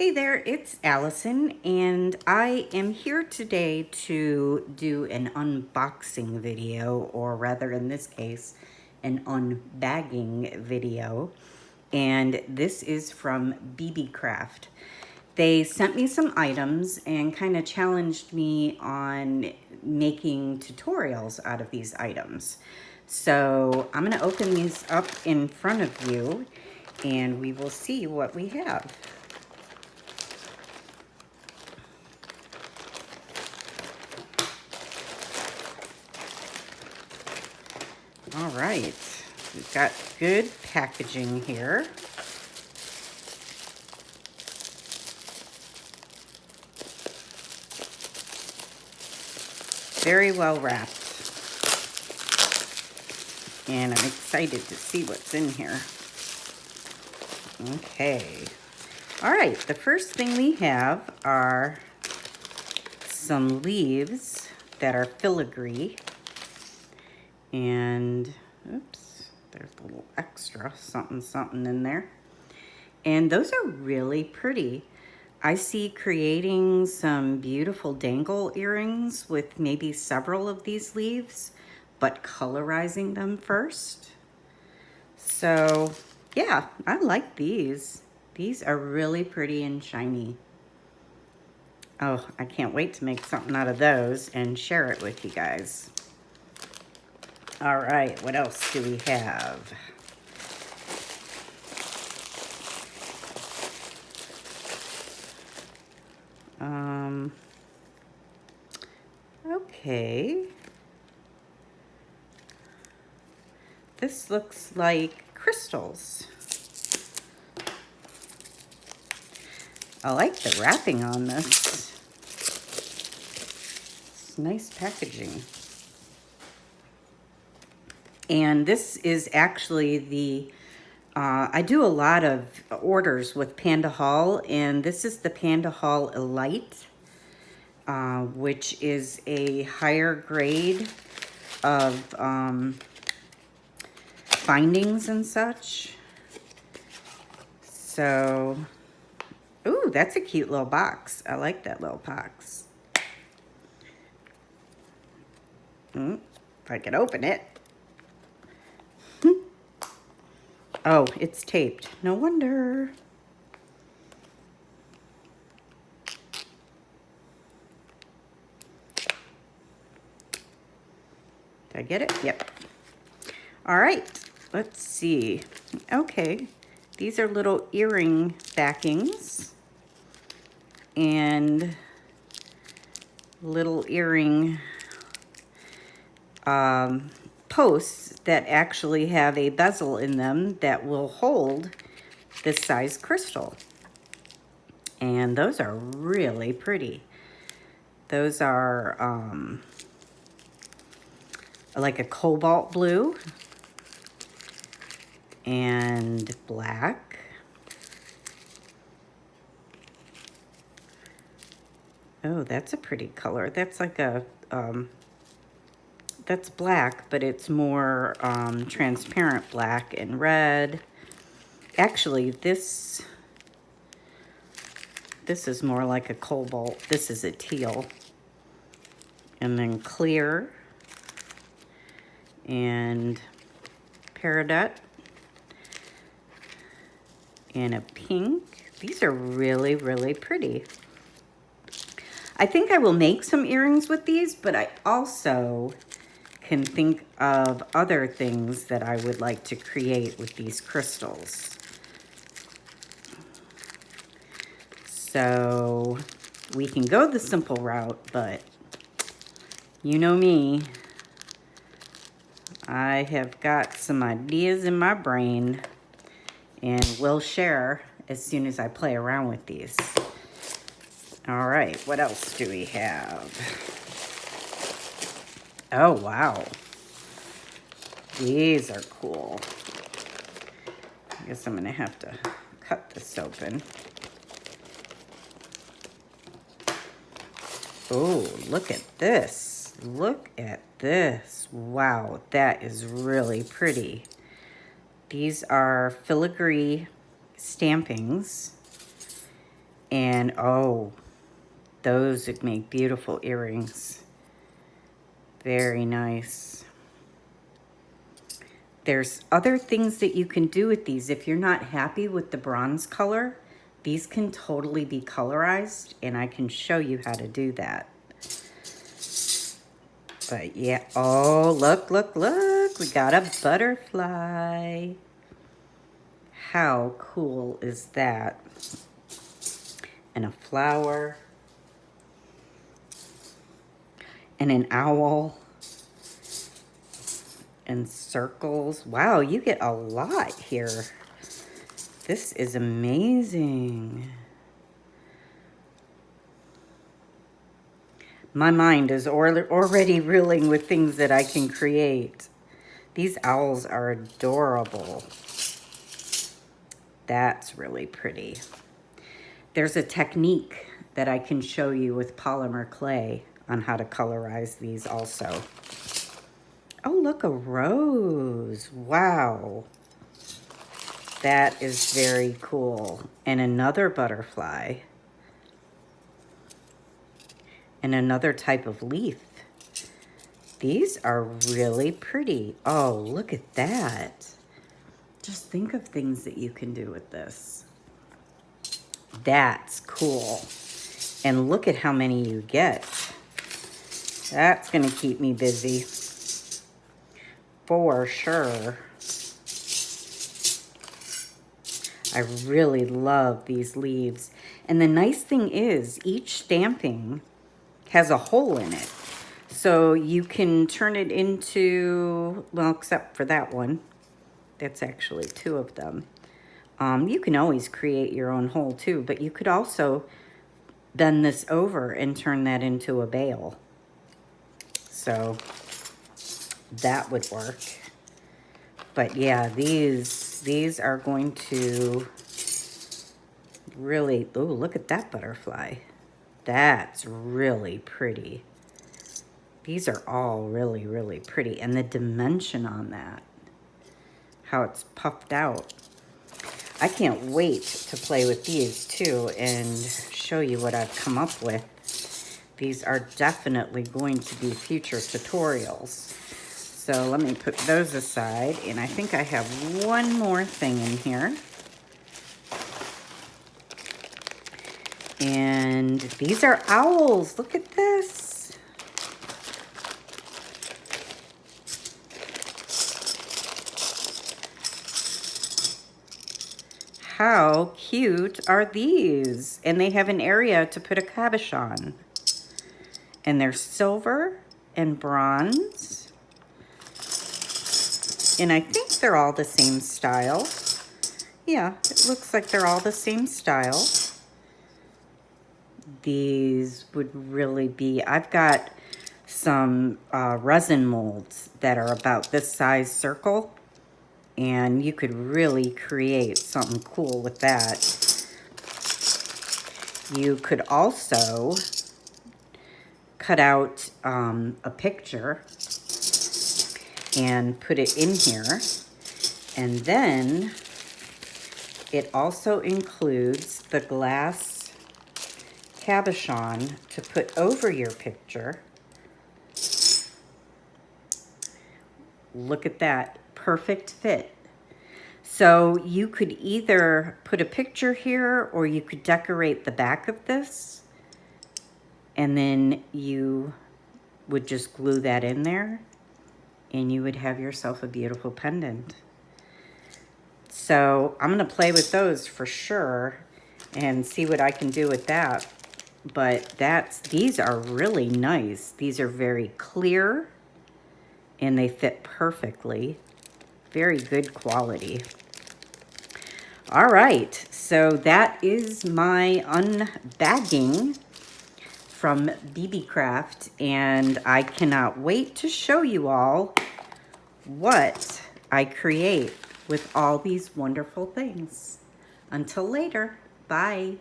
Hey there, it's Allison, and I am here today to do an unboxing video, or rather in this case, an unbagging video. And this is from BeeBeeCraft. They sent me some items and kind of challenged me on making tutorials out of these items. So I'm gonna open these up in front of you and we will see what we have. All right, we've got good packaging here. Very well wrapped. And I'm excited to see what's in here. Okay. All right, the first thing we have are some leaves that are filigree. And, oops, there's a little extra something in there. And those are really pretty. I see creating some beautiful dangle earrings with maybe several of these leaves, but colorizing them first. So, yeah, I like these. These are really pretty and shiny. Oh, I can't wait to make something out of those and share it with you guys. All right, what else do we have? Okay. This looks like crystals. I like the wrapping on this. It's nice packaging. And this is actually the, I do a lot of orders with Panda Hall, and this is the Panda Hall Elite, which is a higher grade of bindings and such. So, ooh, that's a cute little box. I like that little box. If I could open it. Oh, it's taped. No wonder. Did I get it? Yep. All right, let's see. Okay, these are little earring backings and little earring posts that actually have a bezel in them that will hold this size crystal. And those are really pretty. Those are like a cobalt blue and black. Oh, that's a pretty color. That's like a, that's black, but it's more transparent black and red. Actually, this is more like a cobalt. This is a teal. And then clear and peridot and a pink. These are really, really pretty. I think I will make some earrings with these, but I also can think of other things that I would like to create with these crystals. So we can go the simple route, but you know me, I have got some ideas in my brain and will share as soon as I play around with these. All right, what else do we have? Oh, wow. These are cool. I guess I'm gonna have to cut this open. Oh, look at this. Look at this. Wow, that is really pretty. These are filigree stampings. And oh, those would make beautiful earrings. Very nice. There's other things that you can do with these. If you're not happy with the bronze color, these can totally be colorized, and I can show you how to do that. But yeah, oh, look, look, look. We got a butterfly. How cool is that? And a flower. And an owl. And circles. Wow, you get a lot here. This is amazing. My mind is already reeling with things that I can create. These owls are adorable. That's really pretty. There's a technique that I can show you with polymer clay on how to colorize these also. Oh, look, a rose. Wow. That is very cool. And another butterfly. And another type of leaf. These are really pretty. Oh, look at that. Just think of things that you can do with this. That's cool. And look at how many you get. That's gonna keep me busy. For sure. I really love these leaves. And the nice thing is, each stamping has a hole in it. So you can turn it into, well, except for that one. That's actually two of them. You can always create your own hole too, but you could also bend this over and turn that into a bail. So that would work. But yeah, these are going to really, oh, look at that butterfly. That's really pretty. These are all really, really pretty. And the dimension on that, how it's puffed out. I can't wait to play with these too and show you what I've come up with. These are definitely going to be future tutorials. So let me put those aside, and I think I have one more thing in here. And these are owls. Look at this. How cute are these? And they have an area to put a cabochon. And they're silver and bronze. And I think they're all the same style. Yeah, it looks like they're all the same style. These would really be, I've got some resin molds that are about this size circle. And you could really create something cool with that. You could also cut out a picture and put it in here. And then it also includes the glass cabochon to put over your picture. Look at that, perfect fit. So you could either put a picture here, or you could decorate the back of this, and then you would just glue that in there, and you would have yourself a beautiful pendant. So I'm gonna play with those for sure and see what I can do with that. But these are really nice. These are very clear and they fit perfectly. Very good quality. All right, so that is my unbagging from BeeBeeCraft, and I cannot wait to show you all what I create with all these wonderful things. Until later, bye.